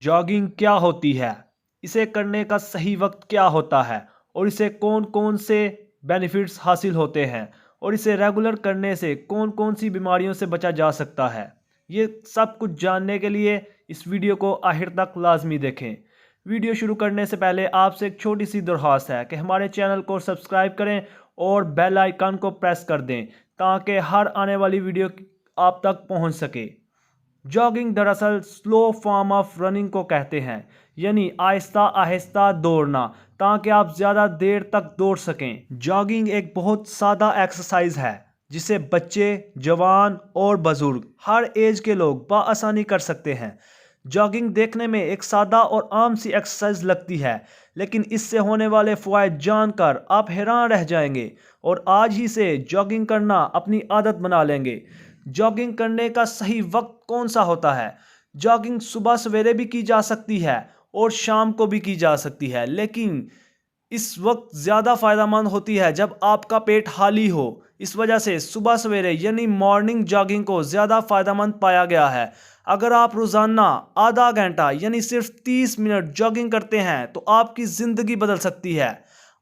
Jogging क्या होती है, इसे करने का सही वक्त क्या होता है और इसे कौन कौन से बेनिफिट्स हासिल होते हैं और इसे रेगुलर करने से कौन कौन सी बीमारियों से बचा जा सकता है। ये सब कुछ जानने के लिए इस वीडियो को आखिर तक लाजमी देखें। वीडियो शुरू करने से पहले आपसे एक छोटी सी दरख्वास्त है कि हमारे चैनल को सब्सक्राइब करें और बेल आइकन को प्रेस कर दें ताकि हर आने वाली वीडियो आप तक पहुंच सके। जॉगिंग दरअसल स्लो फॉर्म ऑफ रनिंग को कहते हैं, यानी आहिस्ता आहिस्ता दौड़ना ताकि आप ज़्यादा देर तक दौड़ सकें। जॉगिंग एक बहुत सादा एक्सरसाइज है जिसे बच्चे, जवान और बुजुर्ग हर एज के लोग बआसानी कर सकते हैं। जॉगिंग देखने में एक सादा और आम सी एक्सरसाइज लगती है, लेकिन इससे होने वाले फ़वाइद जानकर आप हैरान रह जाएंगे और आज ही से जॉगिंग करना अपनी आदत बना लेंगे। जॉगिंग करने का सही वक्त कौन सा होता है? जॉगिंग सुबह सवेरे भी की जा सकती है और शाम को भी की जा सकती है, लेकिन इस वक्त ज़्यादा फ़ायदेमंद होती है जब आपका पेट खाली हो। इस वजह से सुबह सवेरे यानी मॉर्निंग जॉगिंग को ज़्यादा फ़ायदेमंद पाया गया है। अगर आप रोज़ाना आधा घंटा यानी सिर्फ 30 मिनट जॉगिंग करते हैं तो आपकी ज़िंदगी बदल सकती है।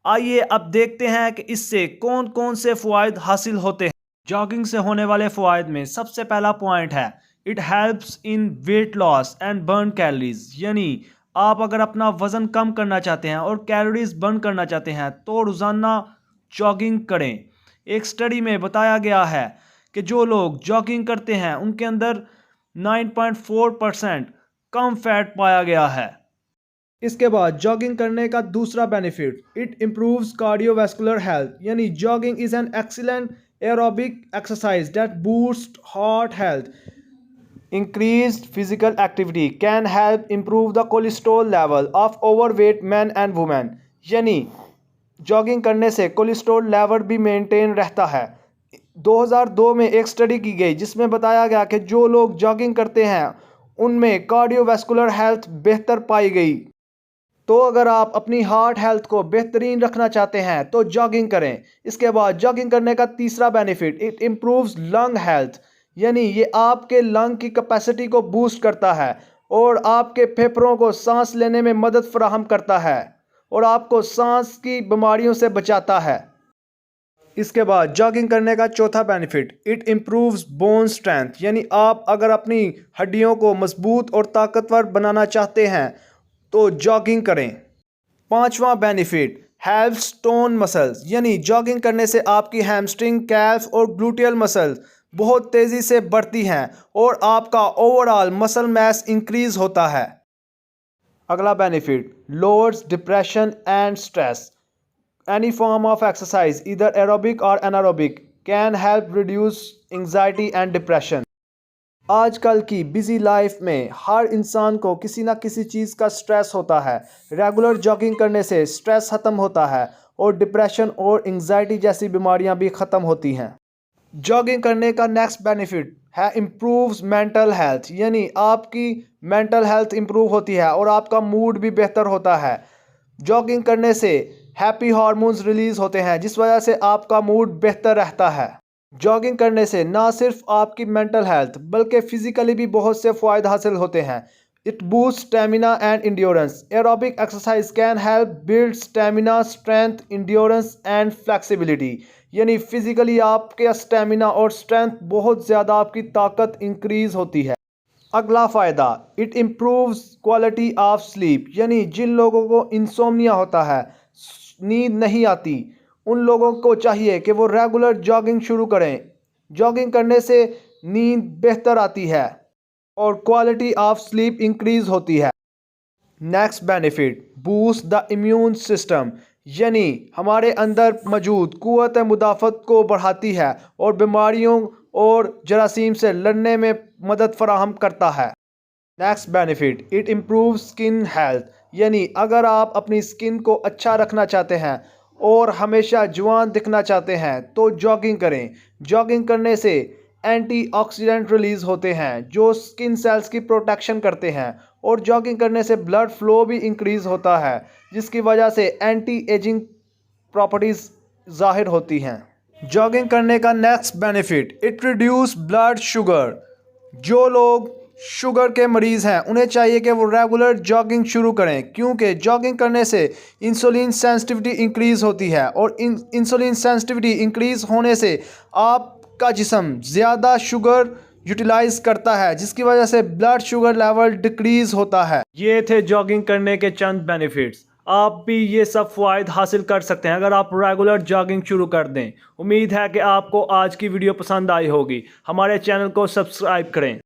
आइए अब देखते हैं कि इससे कौन कौन से फ़वाइद हासिल होते हैं। जॉगिंग से होने वाले फ़वाइद में सबसे पहला पॉइंट है, it helps in weight loss and burn calories. यानी आप अगर अपना वज़न कम करना चाहते हैं और कैलोरीज बर्न करना चाहते हैं तो रोज़ाना जॉगिंग करें। एक स्टडी में बताया गया है कि जो लोग जॉगिंग करते हैं उनके अंदर 9.4% कम फैट पाया गया है। इसके बाद जॉगिंग करने का दूसरा benefit, it improves cardiovascular health. यानी jogging is an excellent aerobic exercise that boost heart health. Increased physical activity can help improve the cholesterol level of overweight men and women। यानी जॉगिंग करने से cholesterol level भी maintain रहता है। 2002 में एक study की गई जिसमें बताया गया कि जो लोग जॉगिंग करते हैं उनमें कार्डियोवैस्कुलर हेल्थ बेहतर पाई गई। तो अगर आप अपनी हार्ट हेल्थ को बेहतरीन रखना चाहते हैं तो जॉगिंग करें। इसके बाद जॉगिंग करने का तीसरा benefit, it improves lung health. यानी ये आपके लंग की कैपेसिटी को बूस्ट करता है और आपके फेफड़ों को सांस लेने में मदद फराहम करता है और आपको सांस की बीमारियों से बचाता है। इसके बाद जॉगिंग करने का चौथा benefit, it improves bone strength. यानी आप अगर अपनी हड्डियों को मजबूत और ताकतवर बनाना चाहते हैं तो जॉगिंग करें। पांचवा बेनिफिट, हेल्प्स टोन मसल्स। यानी जॉगिंग करने से आपकी हैमस्ट्रिंग, कैल्फ और ग्लूटियल मसल्स बहुत तेज़ी से बढ़ती हैं और आपका ओवरऑल मसल मास इंक्रीज होता है। अगला benefit, lowers depression and stress. Any form of exercise इधर एरोबिक और anaerobic can help reduce anxiety and depression. आजकल की बिजी लाइफ में हर इंसान को किसी ना किसी चीज़ का स्ट्रेस होता है। रेगुलर जॉगिंग करने से स्ट्रेस ख़त्म होता है और डिप्रेशन और एंजाइटी जैसी बीमारियां भी ख़त्म होती हैं। जॉगिंग करने का नेक्स्ट बेनिफिट है इम्प्रूव्स मेंटल हेल्थ। यानी आपकी मेंटल हेल्थ इम्प्रूव होती है और आपका मूड भी बेहतर होता है। जॉगिंग करने से हैप्पी हार्मोन्स रिलीज होते हैं जिस वजह से आपका मूड बेहतर रहता है। जॉगिंग करने से ना सिर्फ आपकी मेंटल हेल्थ बल्कि फिजिकली भी बहुत से फ़ायदे हासिल होते हैं। It boost stamina and endurance. Aerobic exercise can help build stamina, strength, endurance and flexibility. यानी फिजिकली आपके स्टेमिना और स्ट्रेंथ बहुत ज़्यादा, आपकी ताकत इंक्रीज होती है। अगला फ़ायदा, it improves quality of sleep. यानी जिन लोगों को इंसोम्निया होता है, नींद नहीं आती, उन लोगों को चाहिए कि वो रेगुलर जॉगिंग शुरू करें। जॉगिंग करने से नींद बेहतर आती है और क्वालिटी ऑफ स्लीप इंक्रीज होती है। Next benefit, boost the immune system. यानी हमारे अंदर मौजूद कुव्वत मुदाफ़त को बढ़ाती है और बीमारियों और जरासीम से लड़ने में मदद फराहम करता है। Next benefit, it improve skin health. यानी अगर आप अपनी स्किन को अच्छा रखना चाहते हैं और हमेशा जवान दिखना चाहते हैं तो जॉगिंग करें। जॉगिंग करने से एंटीऑक्सीडेंट रिलीज़ होते हैं जो स्किन सेल्स की प्रोटेक्शन करते हैं और जॉगिंग करने से ब्लड फ्लो भी इंक्रीज़ होता है जिसकी वजह से एंटी एजिंग प्रॉपर्टीज़ ज़ाहिर होती हैं। जॉगिंग करने का next benefit, it reduce blood sugar. जो लोग शुगर के मरीज़ हैं उन्हें चाहिए कि वो रेगुलर जॉगिंग शुरू करें, क्योंकि जॉगिंग करने से इंसुलिन सेंसिटिविटी इंक्रीज़ होती है और इंसुलिन सेंसिटिविटी इंक्रीज़ होने से आपका जिस्म ज़्यादा शुगर यूटिलाइज करता है, जिसकी वजह से ब्लड शुगर लेवल डिक्रीज़ होता है। ये थे जॉगिंग करने के चंद बेनिफिट्स। आप भी ये सब फ़वाइद हासिल कर सकते हैं अगर आप रेगुलर जॉगिंग शुरू कर दें। उम्मीद है कि आपको आज की वीडियो पसंद आई होगी। हमारे चैनल को सब्सक्राइब करें।